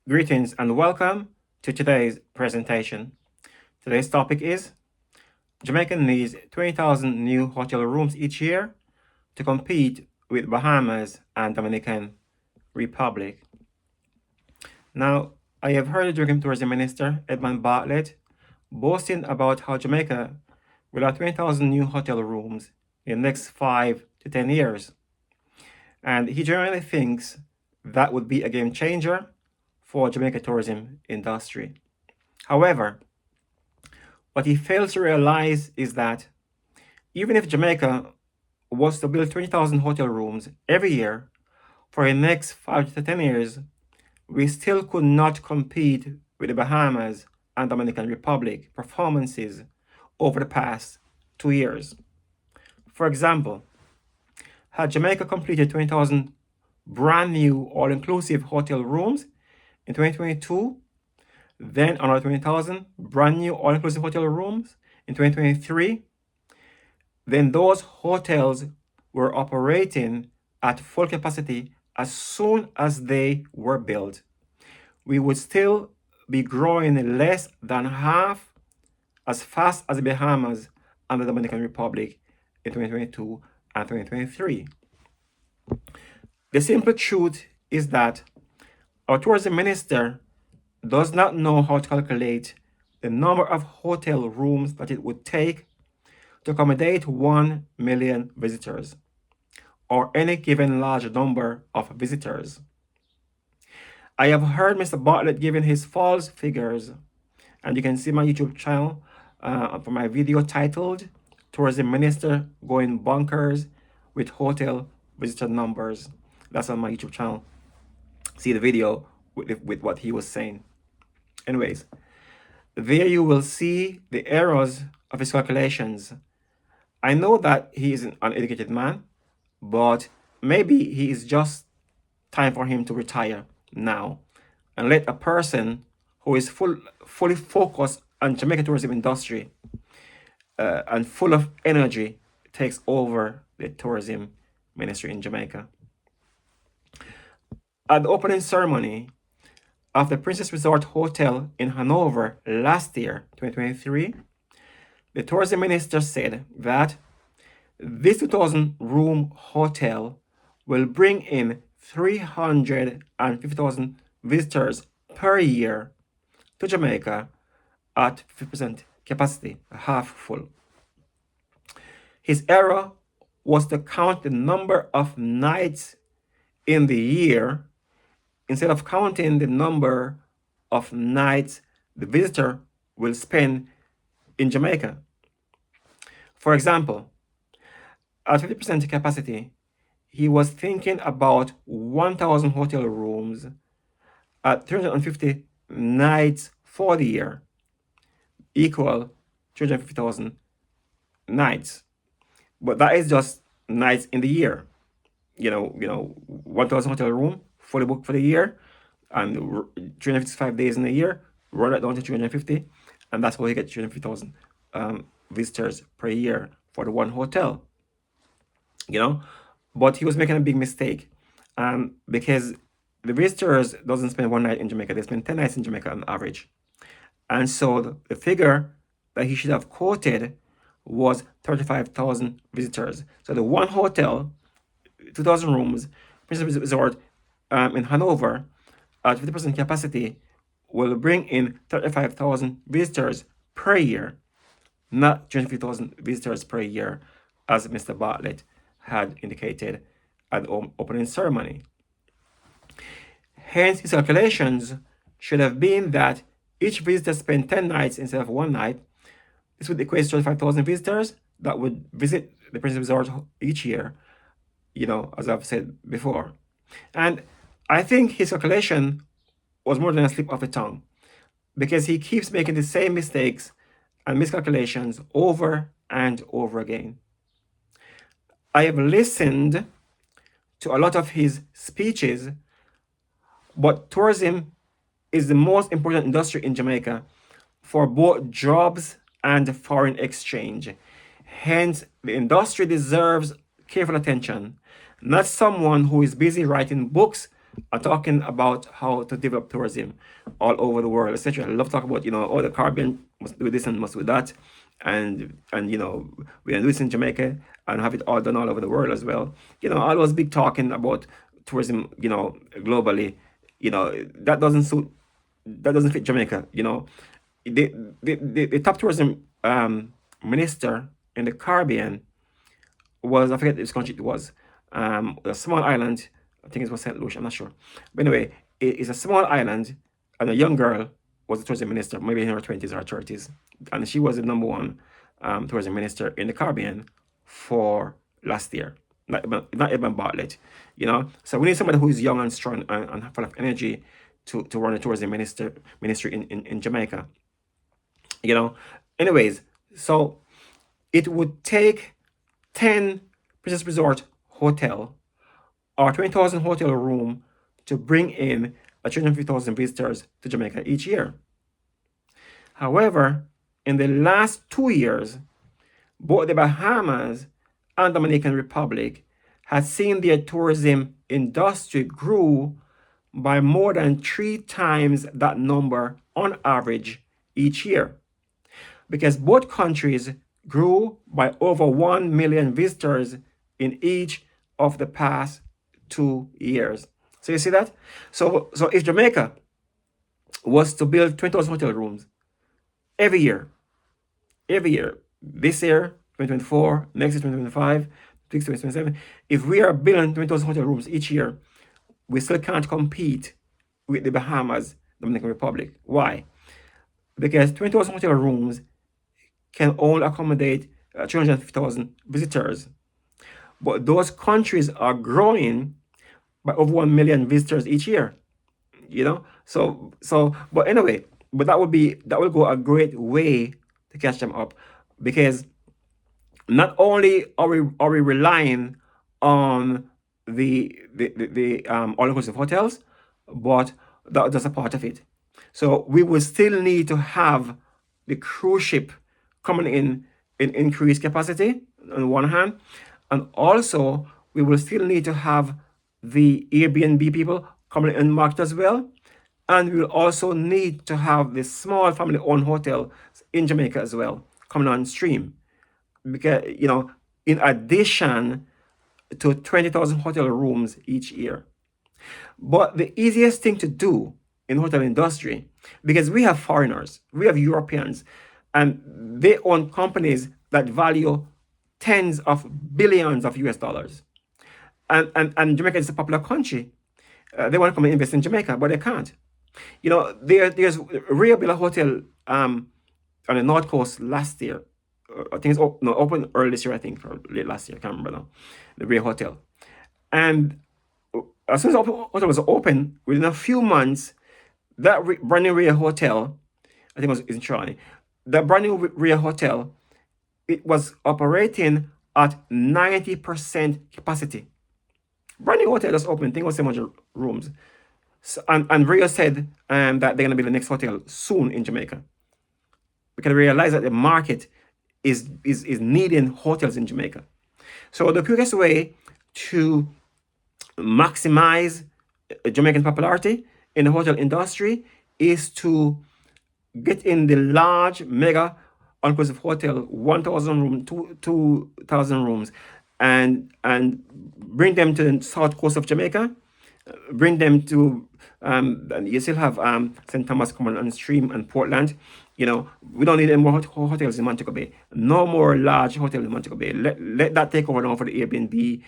Greetings and welcome to today's presentation. Today's topic is Jamaica needs 20,000 new hotel rooms each year to compete with Bahamas and Dominican Republic. Now, I have heard the Jamaican Tourism Minister, Edmund Bartlett, boasting about how Jamaica will have 20,000 new hotel rooms in the next 5 to 10 years. And he generally thinks that would be a game changer for Jamaica tourism industry. However, what he fails to realize is that even if Jamaica was to build 20,000 hotel rooms every year for the next 5 to 10 years, we still could not compete with the Bahamas and Dominican Republic performances over the past 2 years. For example, had Jamaica completed 20,000 brand new all-inclusive hotel rooms in 2022, then another 20,000 brand new all-inclusive hotel rooms in 2023, then those hotels were operating at full capacity as soon as they were built. We would still be growing less than half as fast as the Bahamas and the Dominican Republic in 2022 and 2023. The simple truth is that our tourism minister does not know how to calculate the number of hotel rooms that it would take to accommodate 1 million visitors, or any given large number of visitors. I have heard Mr. Bartlett giving his false figures, and you can see my YouTube channel for my video titled Tourism Minister Going Bonkers with Hotel Visitor Numbers. That's on my YouTube channel. See the video with what he was saying. Anyways, there you will see the errors of his calculations. I know that he is an uneducated man, but maybe he is just time for him to retire now and let a person who is fully focused on Jamaican tourism industry and full of energy takes over the tourism ministry in Jamaica. At the opening ceremony of the Princess Resort Hotel in Hanover last year, 2023, the tourism minister said that this 2,000 room hotel will bring in 350,000 visitors per year to Jamaica at 50% capacity, half full. His error was to count the number of nights in the year instead of counting the number of nights the visitor will spend in Jamaica. For example, at 50% capacity, he was thinking about 1,000 hotel rooms at 350 nights for the year, equal 350,000 nights. But that is just nights in the year. 1,000 hotel room, fully booked for the year, and 355 days in a year, roll that down to 350, and that's how you get 350,000 visitors per year for the one hotel. But he was making a big mistake, because the visitors doesn't spend one night in Jamaica, they spend 10 nights in Jamaica on average. And so the figure that he should have quoted was 35,000 visitors. So the one hotel, 2,000 rooms, Princess Resort in Hanover, at 50% capacity, will bring in 35,000 visitors per year, not 25,000 visitors per year, as Mr. Bartlett had indicated at the opening ceremony. Hence, his calculations should have been that each visitor spent 10 nights instead of one night. This would equate to 35,000 visitors that would visit the Princess Resort each year, as I've said before. And I think his calculation was more than a slip of the tongue, because he keeps making the same mistakes and miscalculations over and over again. I have listened to a lot of his speeches, but tourism is the most important industry in Jamaica for both jobs and foreign exchange. Hence, the industry deserves careful attention, not someone who is busy writing books are talking about how to develop tourism all over the world, etc. I love talk about, oh, the Caribbean must do this and must do that, and we can do this in Jamaica and have it all done all over the world as well. All those big talking about tourism, globally, that doesn't suit, that doesn't fit Jamaica. The the top tourism minister in the Caribbean was, I forget which country it was, a small island. I think it was St. Lucia. I'm not sure, but anyway, it's a small island, and a young girl was the tourism minister, maybe in her 20s or 30s, and she was the number one tourism minister in the Caribbean for last year. Not even Bartlett, So we need somebody who is young and strong and full of energy to run a tourism ministry in Jamaica. Anyways, so it would take 10 Princess Resort hotel or 20,000 hotel room to bring in 350,000 visitors to Jamaica each year. However, in the last 2 years, both the Bahamas and Dominican Republic had seen their tourism industry grew by more than 3 times that number on average each year, because both countries grew by over 1 million visitors in each of the past 2 years. So you see that? So if Jamaica was to build 20,000 hotel rooms every year, this year, 2024, next year, 2025, 2027, if we are building 20,000 hotel rooms each year, we still can't compete with the Bahamas, Dominican Republic. Why? Because 20,000 hotel rooms can only accommodate 350,000 visitors. But those countries are growing by over 1 million visitors each year. But anyway, but that will go a great way to catch them up, because not only are we relying on the all-inclusive hotels, but that's a part of it. So we will still need to have the cruise ship coming in increased capacity on one hand, and also we will still need to have the Airbnb people coming in market as well, and we will also need to have the small family-owned hotel in Jamaica as well coming on stream, because in addition to 20,000 hotel rooms each year. But the easiest thing to do in hotel industry, because we have foreigners, we have Europeans, and they own companies that value tens of billions of US dollars. And Jamaica is a popular country. They want to come and invest in Jamaica, but they can't. There's Rio Bella Hotel on the North Coast last year. I think it's open early this year, I think, or late last year. I can't remember now. The Rio Hotel. And as soon as the hotel was open, within a few months, that brand new Rio Hotel, I think it was in Charlie, that brand new Rio Hotel, it was operating at 90% capacity. Brand new hotel just opened, I think it was 700 rooms. So, and Rio said that they're going to be the next hotel soon in Jamaica, because they realize that the market is needing hotels in Jamaica. So the quickest way to maximize Jamaican popularity in the hotel industry is to get in the large mega all-inclusive hotel, 1,000 rooms, 2,000 rooms, and bring them to the south coast of Jamaica. Bring them to you still have St. Thomas coming on stream and Portland. We don't need any more hotels in Montego Bay. No more large hotels in Montego Bay. Let that take over now for the Airbnb,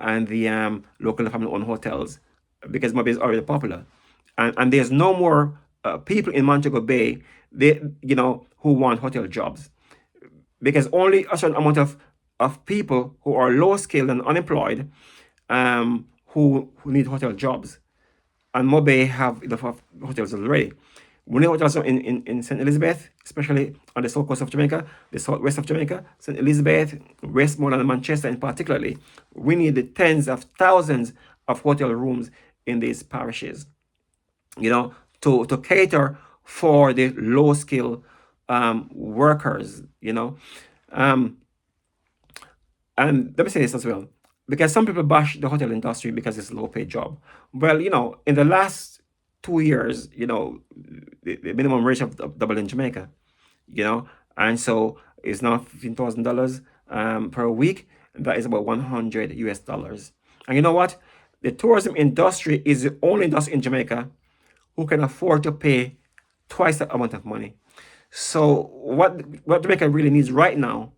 and the local family-owned hotels, because Montego Bay is already popular, and there's no more people in Montego Bay, who want hotel jobs, because only a certain amount of people who are low skilled and unemployed who need hotel jobs, and Mobe have enough of hotels already. We need hotels in St. Elizabeth, especially on the south coast of Jamaica, the southwest of Jamaica, St. Elizabeth, Westmoreland, and Manchester, and particularly, we need the tens of thousands of hotel rooms in these parishes, to cater for the low skill workers, and let me say this as well. because some people bash the hotel industry because it's a low paid job. Well, in the last 2 years, the minimum wage have doubled in Jamaica, and so it's now $15,000 per week. That is about $100. And you know what? The tourism industry is the only industry in Jamaica who can afford to pay twice that amount of money. So what Jamaica really needs right now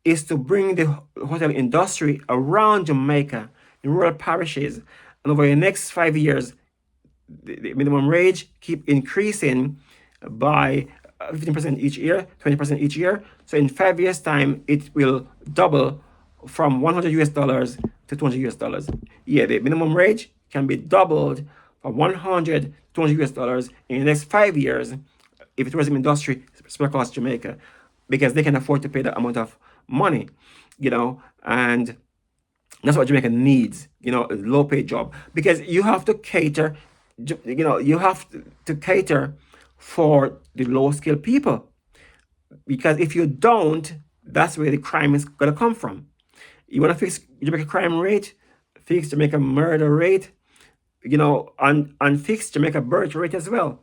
is to bring the hotel industry around Jamaica in rural parishes, and over the next 5 years, the minimum wage keep increasing by 15% each year, 20% each year. So in 5 years' time, it will double from $100 to $200. Yeah, the minimum wage can be doubled from 100 to $200 in the next 5 years if the tourism industry spread across Jamaica, because they can afford to pay that amount of money, and that's what Jamaica needs, a low paid job, because you have to cater, cater for the low skilled people, because if you don't, that's where the crime is going to come from. You want to fix Jamaica crime rate, fix Jamaica murder rate, and fix Jamaica birth rate as well.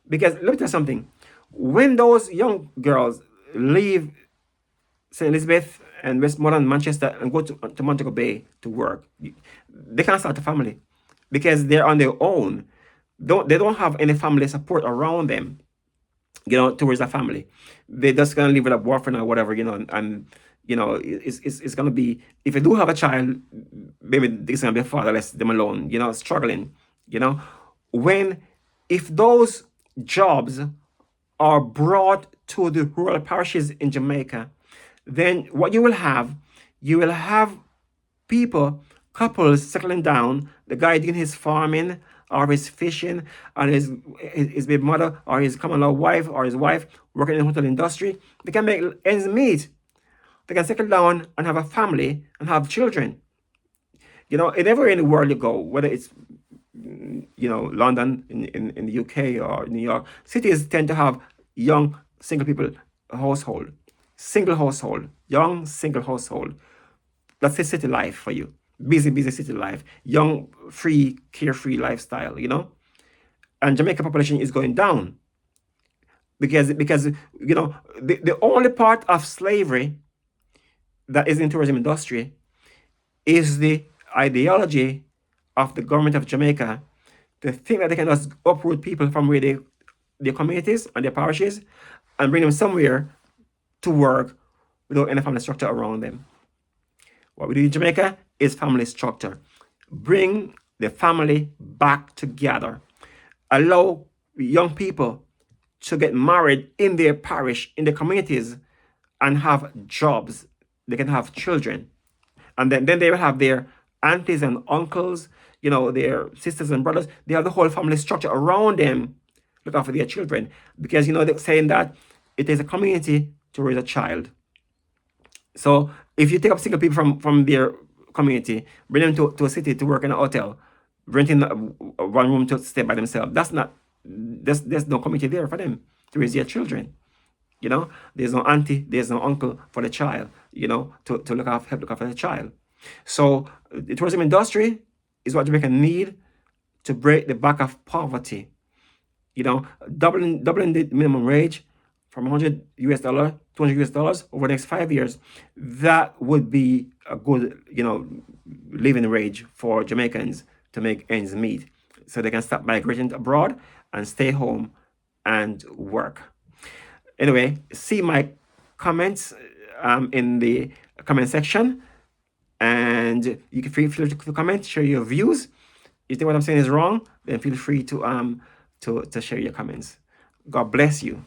Because let me tell you something, when those young girls leave St. Elizabeth and Westmoreland, Manchester, and go to Montego Bay to work, they can't start a family because they're on their own. They don't have any family support around them, towards a family. They're just gonna live with a boyfriend or whatever, and it's gonna be, if you do have a child, maybe it's gonna be fatherless, them alone, struggling, when, if those jobs are brought to the rural parishes in Jamaica, then what you will have people, couples settling down, the guy doing his farming or his fishing, and his baby mother or his common law wife or his wife working in the hotel industry. They can make ends meet. They can settle down and have a family and have children. In everywhere in the world you go, whether it's London, in the UK, or New York, cities tend to have young single people household, young single household. That's the city life for you. Busy city life, young, free, carefree lifestyle, And Jamaica population is going down because the only part of slavery that is in tourism industry is the ideology of the government of Jamaica to think that they can just uproot people from where their communities and their parishes and bring them somewhere to work without any family structure around them. What we do in Jamaica is family structure. Bring the family back together. Allow young people to get married in their parish, in their communities, and have jobs. They can have children. And then they will have their aunties and uncles, their sisters and brothers. They have the whole family structure around them, look after their children. Because, they're saying that it is a community to raise a child. So if you take up single people from their community, bring them to a city to work in a hotel, renting one room to stay by themselves, there's no community there for them to raise their children. There's no auntie, there's no uncle for the child, to help look after the child. So the tourism industry is what Jamaica need to break the back of poverty. Doubling the minimum wage from $100 to $200 over the next 5 years, that would be a good, living wage for Jamaicans to make ends meet, so they can stop migrating abroad and stay home and work. Anyway, see my comments in the comment section, and you can feel free to comment, share your views. If you think what I'm saying is wrong, then feel free to share your comments. God bless you.